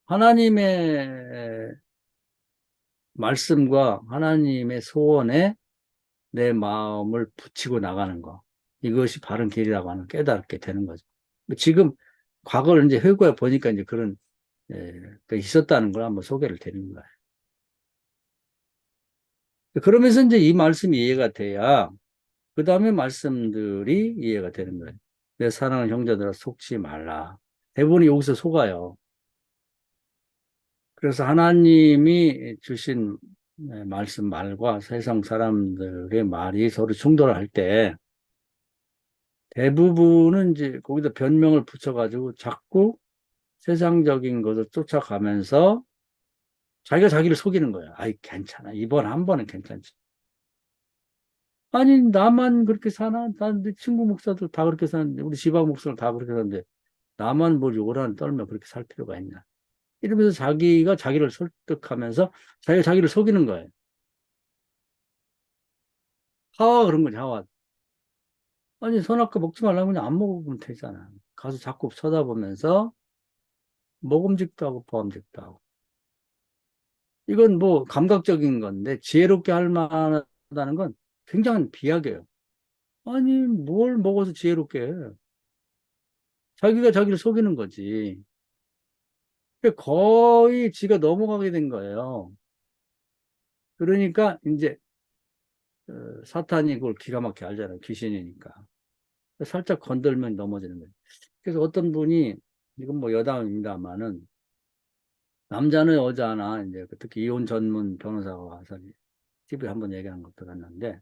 하나님의 말씀과 하나님의 소원에 내 마음을 붙이고 나가는 거. 이것이 바른 길이라고 하는 깨닫게 되는 거죠. 지금 과거를 이제 회고해 보니까 이제 그런 그 있었다는 걸 한번 소개를 드리는 거예요. 그러면서 이제 이 말씀이 이해가 돼야 그 다음에 말씀들이 이해가 되는 거예요. 내 사랑하는 형제들아 속지 말라. 대부분이 여기서 속아요. 그래서 하나님이 주신 말씀 말과 세상 사람들의 말이 서로 충돌할 때 대부분은 이제 거기다 변명을 붙여가지고 자꾸 세상적인 것을 쫓아가면서 자기가 자기를 속이는 거야. 아이, 괜찮아. 이번 한 번은 괜찮지. 아니, 나만 그렇게 사나? 난내 친구 목사들 다 그렇게 사는데, 우리 지방 목사들 다 그렇게 사는데, 나만 뭘 요란 떨며 그렇게 살 필요가 있나? 이러면서 자기가 자기를 설득하면서 자기가 자기를 속이는 거예요. 하와 그런 거지, 하와. 아니, 선악과 먹지 말라면 그냥 안 먹으면 되잖아. 가서 자꾸 쳐다보면서 먹음직도 하고 보암직도 하고. 이건 뭐 감각적인 건데 지혜롭게 할 만하다는 건 굉장한 비약이에요. 아니, 뭘 먹어서 지혜롭게 해. 자기가 자기를 속이는 거지. 그러니까 거의 지가 넘어가게 된 거예요. 그러니까 이제 사탄이 그걸 기가 막히게 알잖아요. 귀신이니까. 살짝 건들면 넘어지는 거예요. 그래서 어떤 분이 이건 뭐 여담입니다만은 남자는 여자나 이제 특히 이혼 전문 변호사가 와서 TV에 한번 얘기한 걸 들었는데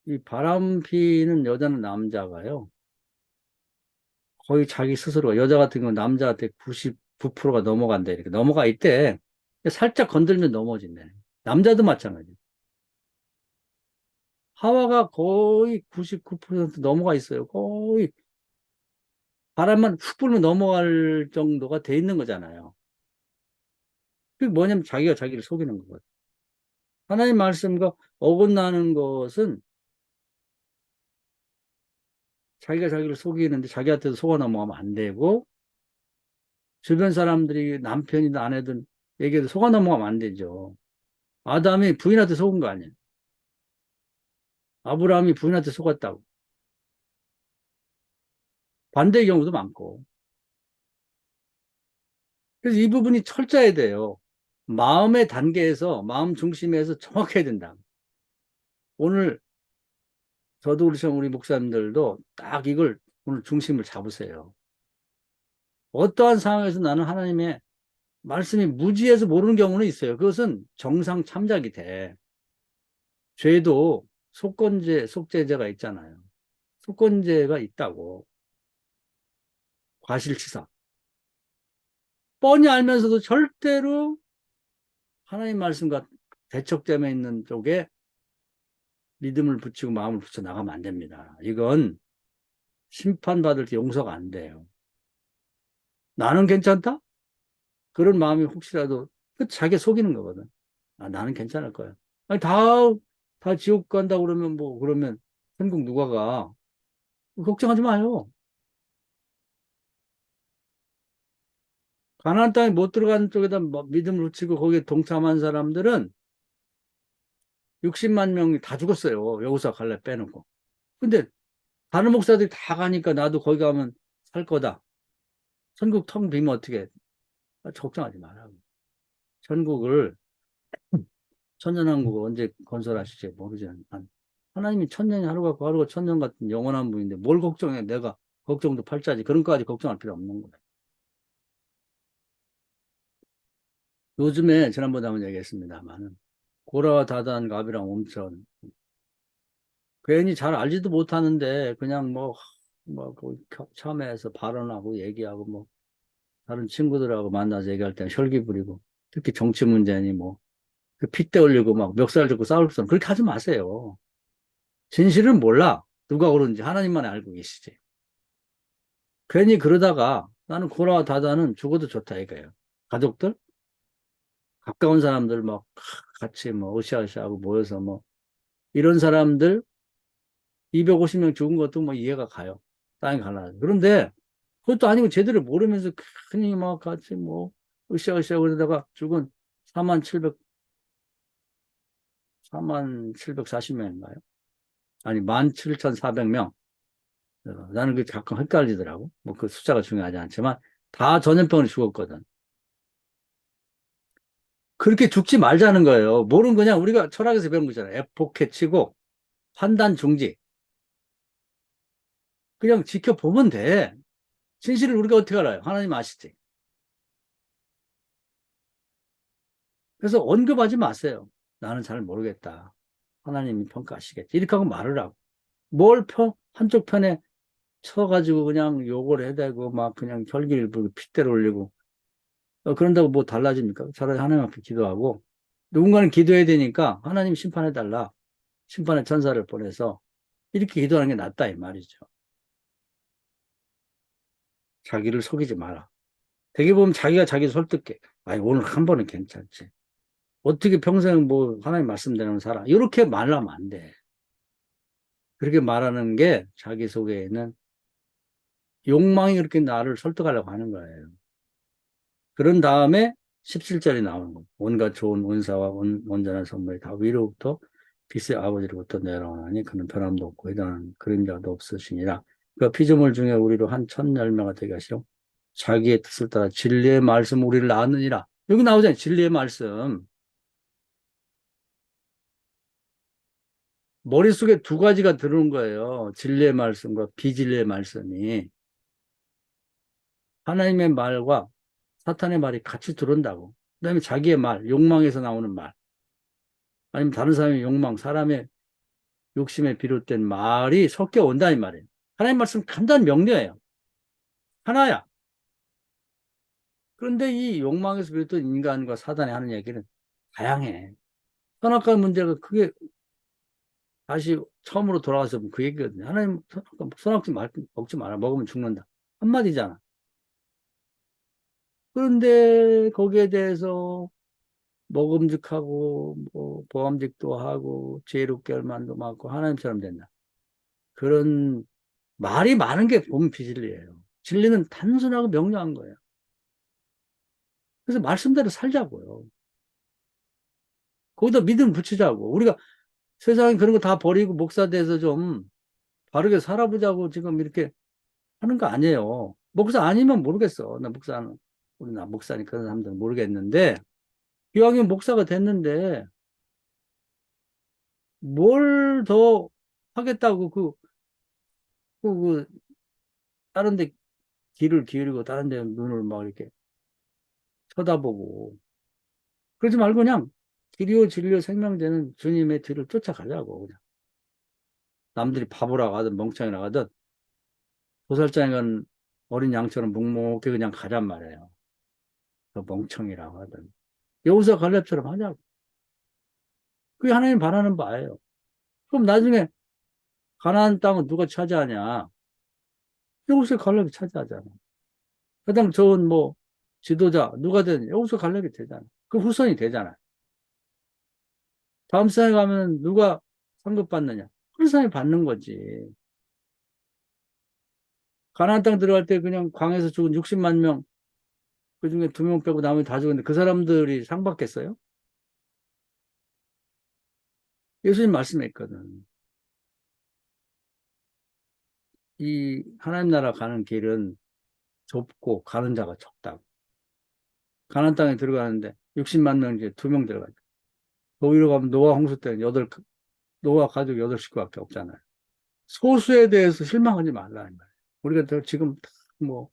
이 바람 피는 여자는 남자가요. 거의 자기 스스로 여자 같은 경우는 남자한테 99%가 넘어간다 이렇게 넘어가 있대. 살짝 건들면 넘어진대. 남자도 마찬가지. 하와가 거의 99% 넘어가 있어요. 거의 바람만 훅 불면 넘어갈 정도가 돼 있는 거잖아요. 그게 뭐냐면 자기가 자기를 속이는 거거든. 하나님 말씀과 어긋나는 것은 자기가 자기를 속이는데 자기한테도 속아 넘어가면 안 되고 주변 사람들이 남편이든 아내든 얘기해도 속아 넘어가면 안 되죠. 아담이 부인한테 속은 거 아니에요. 아브라함이 부인한테 속았다고. 반대의 경우도 많고. 그래서 이 부분이 철저해야 돼요. 마음의 단계에서, 마음 중심에서 정확해야 된다. 오늘 저도 그렇지만 우리 목사님들도 딱 이걸 오늘 중심을 잡으세요. 어떠한 상황에서 나는 하나님의 말씀이 무지해서 모르는 경우는 있어요. 그것은 정상 참작이 돼. 죄도 속건제, 속죄제가 있잖아요. 속건제가 있다고. 과실치사. 뻔히 알면서도 절대로 하나님 말씀과 대척점에 있는 쪽에 믿음을 붙이고 마음을 붙여 나가면 안 됩니다. 이건 심판받을 때 용서가 안 돼요. 나는 괜찮다? 그런 마음이 혹시라도 자기 속이는 거거든. 아, 나는 괜찮을 거야. 아니, 다 지옥 간다 그러면 뭐, 그러면 천국 누가 가? 걱정하지 마요. 가나안 땅에 못 들어가는 쪽에다 뭐 믿음을 붙이고 거기에 동참한 사람들은 60만 명이 다 죽었어요. 여호수아 갈렙 빼놓고. 근데 다른 목사들이 다 가니까 나도 거기 가면 살 거다. 천국 텅 비면 어떻게 해? 걱정하지 마라. 천국을, 천년왕국을 언제 건설하실지 모르지만, 하나님이 천년이 하루 같고 하루가 천년 같은 영원한 분인데 뭘 걱정해. 내가 걱정도 팔자지. 그런 거까지 걱정할 필요 없는 거야. 요즘에 지난번에 한번 얘기했습니다만은 고라와 다단, 갑이랑 옴천 괜히 잘 알지도 못하는데 그냥 뭐 참회해서 발언하고 얘기하고 뭐 다른 친구들하고 만나서 얘기할 때는 혈기 부리고 특히 정치 문제니 뭐 그 핏대 올리고 막 멱살 잡고 싸울 수 그렇게 하지 마세요. 진실은 몰라. 누가 그런지 하나님만 알고 계시지. 괜히 그러다가 나는 고라와 다다는 죽어도 좋다 이거예요. 가족들, 가까운 사람들 막 같이 뭐 으쌰으쌰하고 모여서 뭐 이런 사람들 250명 죽은 것도 뭐 이해가 가요. 땅에 갈라. 그런데 그것도 아니고 제대로 모르면서 괜히 막 같이 뭐 으쌰으쌰 그러다가 죽은 4만 700, 4만 740명인가요? 아니 17,400명. 나는 그게 가끔 헷갈리더라고. 뭐 그 숫자가 중요하지 않지만 다 전염병으로 죽었거든. 그렇게 죽지 말자는 거예요. 뭐는 그냥 우리가 철학에서 배운 거잖아요. 에포케치고 판단 중지. 그냥 지켜보면 돼. 진실을 우리가 어떻게 알아요? 하나님 아시지? 그래서 언급하지 마세요. 나는 잘 모르겠다. 하나님이 평가하시겠지. 이렇게 하고 말을 하고. 뭘 한쪽 편에 쳐가지고 그냥 욕을 해대고 막 그냥 혈기를 부리고 핏대를 올리고. 그런다고 뭐 달라집니까? 차라리 하나님 앞에 기도하고. 누군가는 기도해야 되니까 하나님 심판해달라. 심판의 천사를 보내서 이렇게 기도하는 게 낫다 이 말이죠. 자기를 속이지 마라. 되게 보면 자기가 자기 설득해. 아니 오늘 한 번은 괜찮지. 어떻게 평생 뭐 하나님 말씀대로 살아. 이렇게 말하면 안 돼. 그렇게 말하는 게 자기 속에 있는 욕망이 그렇게 나를 설득하려고 하는 거예요. 그런 다음에 17절이 나오는 거예요. 온갖 좋은 은사와 온전한 선물이 다 위로부터 빛의 아버지로부터 내려오나니 그는 변함도 없고 해당하는 그림자도 없으시니라. 그 피조물 중에 우리로 한 천 열매가 되게 하시오. 자기의 뜻을 따라 진리의 말씀 우리를 낳느니라. 여기 나오잖아요. 진리의 말씀. 머릿속에 두 가지가 들어온 거예요. 진리의 말씀과 비진리의 말씀이. 하나님의 말과 사탄의 말이 같이 들어온다고. 그다음에 자기의 말, 욕망에서 나오는 말. 아니면 다른 사람의 욕망, 사람의 욕심에 비롯된 말이 섞여 온다 이 말이에요. 하나님 말씀 간단 명료해요. 하나야. 그런데 이 욕망에서 비롯된 인간과 사단이 하는 얘기는 다양해. 선악과 문제가 그게 다시 처음으로 돌아가서 그 얘기거든요. 하나님 선악과 먹지 마라. 먹으면 죽는다. 한마디잖아. 그런데 거기에 대해서 먹음직하고 뭐 보암직도 하고 지혜롭게 할 만도 많고 하나님처럼 된다. 그런 말이 많은 게 보면 비진리예요. 진리는 단순하고 명료한 거예요. 그래서 말씀대로 살자고요. 거기다 믿음 붙이자고. 우리가 세상에 그런 거 다 버리고 목사 돼서 좀 바르게 살아보자고 지금 이렇게 하는 거 아니에요. 목사 아니면 모르겠어. 나 목사는, 우리 나 목사니 그런 사람들은 모르겠는데, 이왕이면 목사가 됐는데, 뭘 더 하겠다고 그, 다른 데 귀를 기울이고 다른 데 눈을 막 이렇게 쳐다보고, 그러지 말고 그냥 길이요 진리요 생명되는 주님의 뒤를 쫓아가자고. 그냥. 남들이 바보라고 하든 멍청이라고 하든 도살장에 어린 양처럼 묵묵히 그냥 가란 말이에요. 그 멍청이라고 하든. 여기서 갈렙처럼 하자고. 그게 하나님 바라는 바예요. 그럼 나중에 가나안 땅은 누가 차지하냐? 여기서 갈렙이 차지하잖아. 그다음 좋은 뭐 지도자 누가 되든 여기서 갈렙이 되잖아. 그 후손이 되잖아. 다음 세상에 가면 누가 상급 받느냐? 그 사람이 받는 거지. 가나안 땅 들어갈 때 그냥 광에서 죽은 60만 명, 그 중에 2명 빼고 나머지 다 죽었는데 그 사람들이 상 받겠어요? 예수님 말씀했거든. 이 하나님 나라 가는 길은 좁고 가는 자가 적다. 가나안 땅에 들어가는데 60만 명 이제 2명 들어가죠. 거기로 가면 노아 홍수 때는 노아 가족 8식구밖에 없잖아요. 소수에 대해서 실망하지 말라는 거예요. 우리가 지금 뭐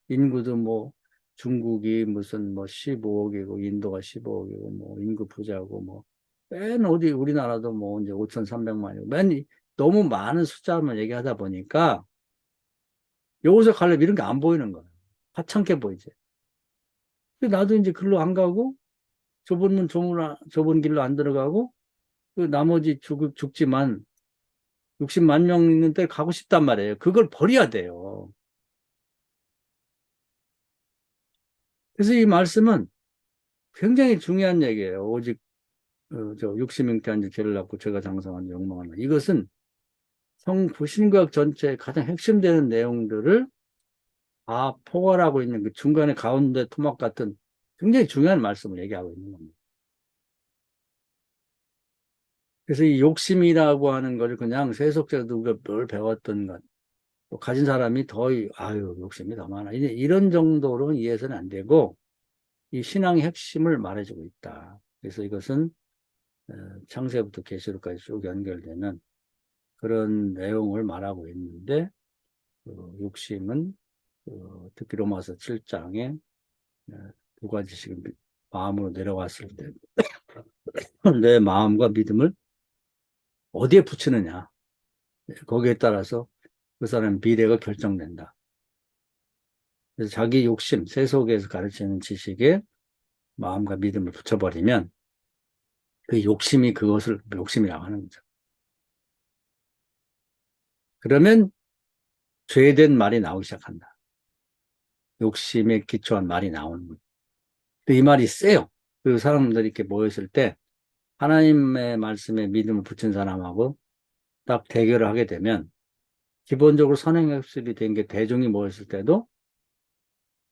인구도 뭐 중국이 무슨 뭐 15억이고 인도가 15억이고 뭐 인구 부자고 뭐 맨 어디 우리나라도 뭐 이제 5,300만이고 맨 너무 많은 숫자만 얘기하다 보니까 여기서 갈래 이런 게 안 보이는 거예요. 하찮게 보이지. 근데 나도 이제 글로 안 가고 좁은 길로 안 들어가고 그 나머지 죽지만 60만 명 있는 데 가고 싶단 말이에요. 그걸 버려야 돼요. 그래서 이 말씀은 굉장히 중요한 얘기예요. 오직 저 육신명태한 죄를 낳고 죄가 장성한 욕망하나. 이것은 신구약 전체의 가장 핵심되는 내용들을 다 포괄하고 있는 그 중간에 가운데 토막 같은 굉장히 중요한 말씀을 얘기하고 있는 겁니다. 그래서 이 욕심이라고 하는 걸 그냥 세속자도 뭘 배웠던 것, 또 가진 사람이 아유, 욕심이 더 많아. 이런 정도로 이해해서는 안 되고, 이 신앙의 핵심을 말해주고 있다. 그래서 이것은 창세부터 계시록까지 쭉 연결되는 그런 내용을 말하고 있는데, 욕심은 특히 로마서 7장에 두 가지씩 마음으로 내려왔을 때, 내 마음과 믿음을 어디에 붙이느냐. 거기에 따라서 그 사람의 미래가 결정된다. 그래서 자기 욕심, 세속에서 가르치는 지식에 마음과 믿음을 붙여버리면 그 욕심이 그것을 욕심이라고 하는 거죠. 그러면 죄된 말이 나오기 시작한다. 욕심에 기초한 말이 나오는 거죠. 이 말이 세요. 그 사람들이 이렇게 모였을 때 하나님의 말씀에 믿음을 붙인 사람하고 딱 대결을 하게 되면 기본적으로 선행학습이 된 게 대중이 모였을 때도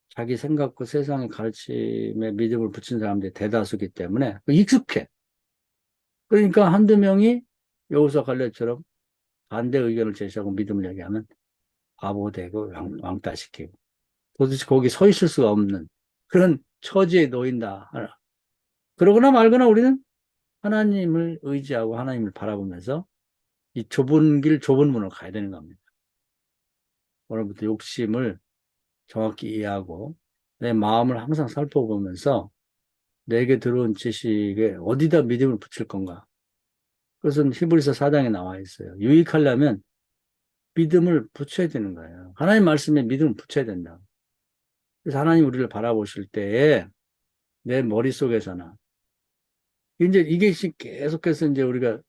자기 생각과 세상의 가르침에 믿음을 붙인 사람들이 대다수기 때문에 익숙해. 그러니까 한두 명이 여호수아 갈렙처럼 반대 의견을 제시하고 믿음을 얘기하면 바보 되고 왕따시키고 도대체 거기 서 있을 수가 없는 그런 처지에 놓인다. 그러거나 말거나 우리는 하나님을 의지하고 하나님을 바라보면서 이 좁은 길, 좁은 문을 가야 되는 겁니다. 오늘부터 욕심을 정확히 이해하고 내 마음을 항상 살펴보면서 내게 들어온 지식에 어디다 믿음을 붙일 건가. 그것은 히브리서 4장에 나와 있어요. 유익하려면 믿음을 붙여야 되는 거예요. 하나님 말씀에 믿음을 붙여야 된다. 그래서 하나님 우리를 바라보실 때에 내 머릿속에서나 이제 이게 계속해서 이제 우리가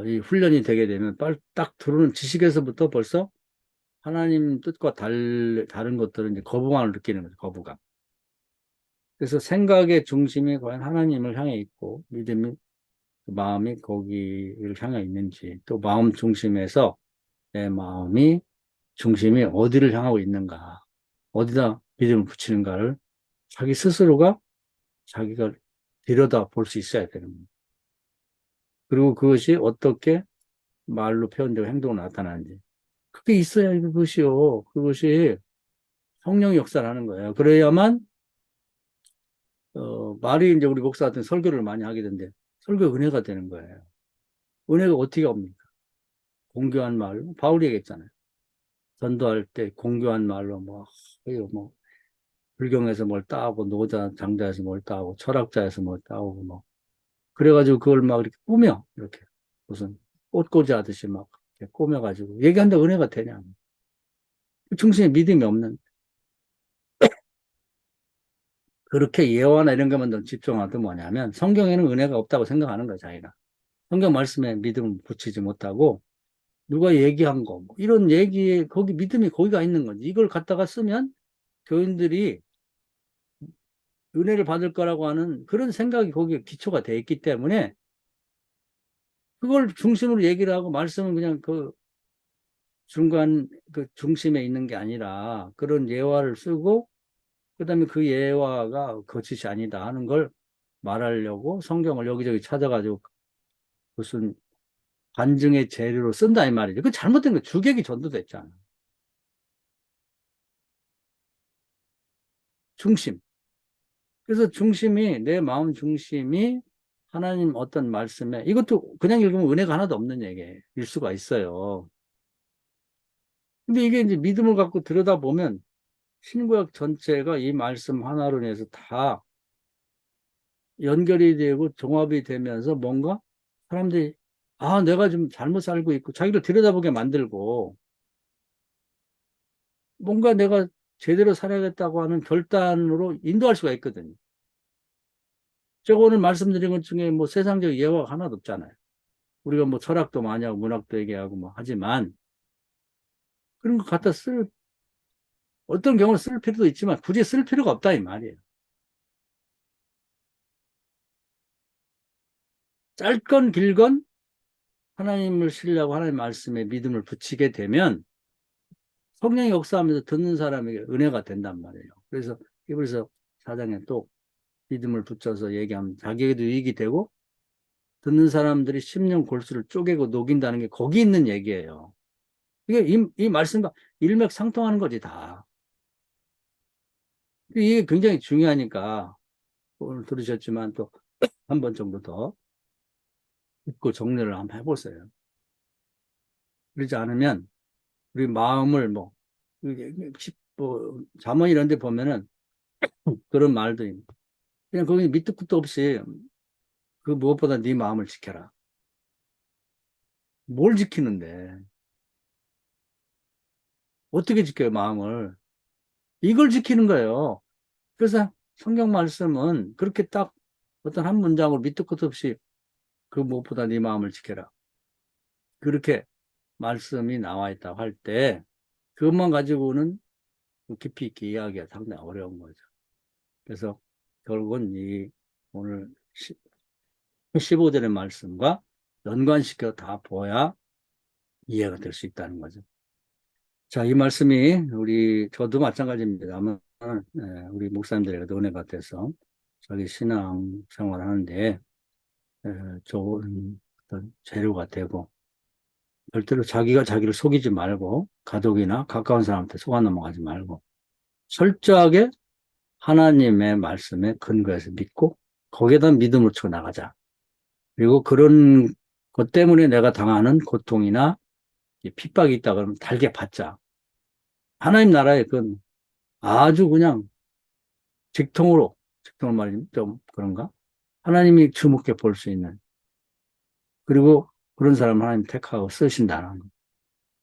이 훈련이 되게 되면 딱 들어오는 지식에서부터 벌써 하나님 뜻과 다른 것들은 이제 거부감을 느끼는 거죠. 거부감. 그래서 생각의 중심이 과연 하나님을 향해 있고 믿음이 마음이 거기를 향해 있는지 또 마음 중심에서 내 마음이 중심이 어디를 향하고 있는가 어디다 믿음을 붙이는가를 자기 스스로가 자기가 들여다 볼 수 있어야 되는 겁니다. 그리고 그것이 어떻게 말로 표현되고 행동으로 나타나는지 그게 있어야 그것이요. 그것이 성령의 역사를 하는 거예요. 그래야만 말이 이제 우리 목사 같은 설교를 많이 하게 되는데 설교 은혜가 되는 거예요. 은혜가 어떻게 옵니까? 공교한 말로 바울이 얘기했잖아요. 전도할 때 공교한 말로 뭐 불경에서 뭘 따고 노자 장자에서 뭘 따고 철학자에서 뭘 따오고 뭐 그래가지고 그걸 막 이렇게 꾸며 이렇게 무슨 꽃꽂이 하듯이 막 이렇게 꾸며가지고 얘기한다 은혜가 되냐? 중심에 믿음이 없는 그렇게 예화나 이런 것만 더 집중하도 뭐냐면 성경에는 은혜가 없다고 생각하는 거야 자기가. 성경 말씀에 믿음을 붙이지 못하고 누가 얘기한 거, 뭐 이런 얘기에 거기 믿음이 거기가 있는 거지. 이걸 갖다가 쓰면 교인들이 은혜를 받을 거라고 하는 그런 생각이 거기에 기초가 돼 있기 때문에 그걸 중심으로 얘기를 하고 말씀은 그냥 그 중간 그 중심에 있는 게 아니라 그런 예화를 쓰고 그다음에 그 예화가 거짓이 아니다 하는 걸 말하려고 성경을 여기저기 찾아가지고 무슨 반증의 재료로 쓴다 이 말이죠. 그 잘못된 거 주객이 전도됐잖아. 중심. 그래서 중심이, 내 마음 중심이 하나님 어떤 말씀에, 이것도 그냥 읽으면 은혜가 하나도 없는 얘기일 수가 있어요. 근데 이게 이제 믿음을 갖고 들여다보면 신구약 전체가 이 말씀 하나로 인해서 다 연결이 되고 종합이 되면서 뭔가 사람들이, 아, 내가 좀 잘못 살고 있고 자기를 들여다보게 만들고 뭔가 내가 제대로 살아야겠다고 하는 결단으로 인도할 수가 있거든요. 제가 오늘 말씀드린 것 중에 뭐 세상적 예화가 하나도 없잖아요. 우리가 뭐 철학도 많이 하고 문학도 얘기하고 뭐 하지만 그런 것 갖다 어떤 경우는 쓸 필요도 있지만 굳이 쓸 필요가 없다 이 말이에요. 짧건 길건 하나님을 신뢰하고 하나님 말씀에 믿음을 붙이게 되면 성령이 역사하면서 듣는 사람에게 은혜가 된단 말이에요. 그래서 히브리서 4장에 또 믿음을 붙여서 얘기하면 자기에게도 이익이 되고 듣는 사람들이 심령 골수를 쪼개고 녹인다는 게 거기 있는 얘기예요. 이게 이 말씀과 일맥상통하는 거지 다. 이게 굉장히 중요하니까 오늘 들으셨지만 또 한 번 정도 더 듣고 정리를 한번 해보세요. 그러지 않으면 우리 마음을 뭐 잠언 이런 데 보면은 그런 말도 있는. 그냥 거기 밑도 끝도 없이 그 무엇보다 네 마음을 지켜라. 뭘 지키는데? 어떻게 지켜요, 마음을? 이걸 지키는 거예요. 그래서 성경 말씀은 그렇게 딱 어떤 한 문장으로 밑도 끝도 없이 그 무엇보다 네 마음을 지켜라. 그렇게 말씀이 나와 있다고 할 때 그것만 가지고는 깊이 있게 이야기가 상당히 어려운 거죠. 그래서 결국은 이 오늘 15절의 말씀과 연관시켜 다 보아야 이해가 될 수 있다는 거죠. 자, 이 말씀이 저도 마찬가지입니다만, 우리 목사님들에게도 은혜가 돼서 자기 신앙 생활을 하는데, 좋은 어떤 재료가 되고, 절대로 자기가 자기를 속이지 말고, 가족이나 가까운 사람한테 속아 넘어가지 말고, 철저하게 하나님의 말씀에 근거해서 믿고, 거기에다 믿음을 치고 나가자. 그리고 그런 것 때문에 내가 당하는 고통이나 핍박이 있다 그러면 달게 받자. 하나님 나라에 그건 아주 그냥 직통으로 말하면 좀 그런가? 하나님이 주목해 볼 수 있는, 그리고 그런 사람을 하나님 택하고 쓰신다는,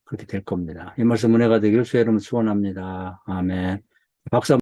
그렇게 될 겁니다. 이 말씀 은혜가 되기를 주의 이름으로 축원합니다. 아멘. 박수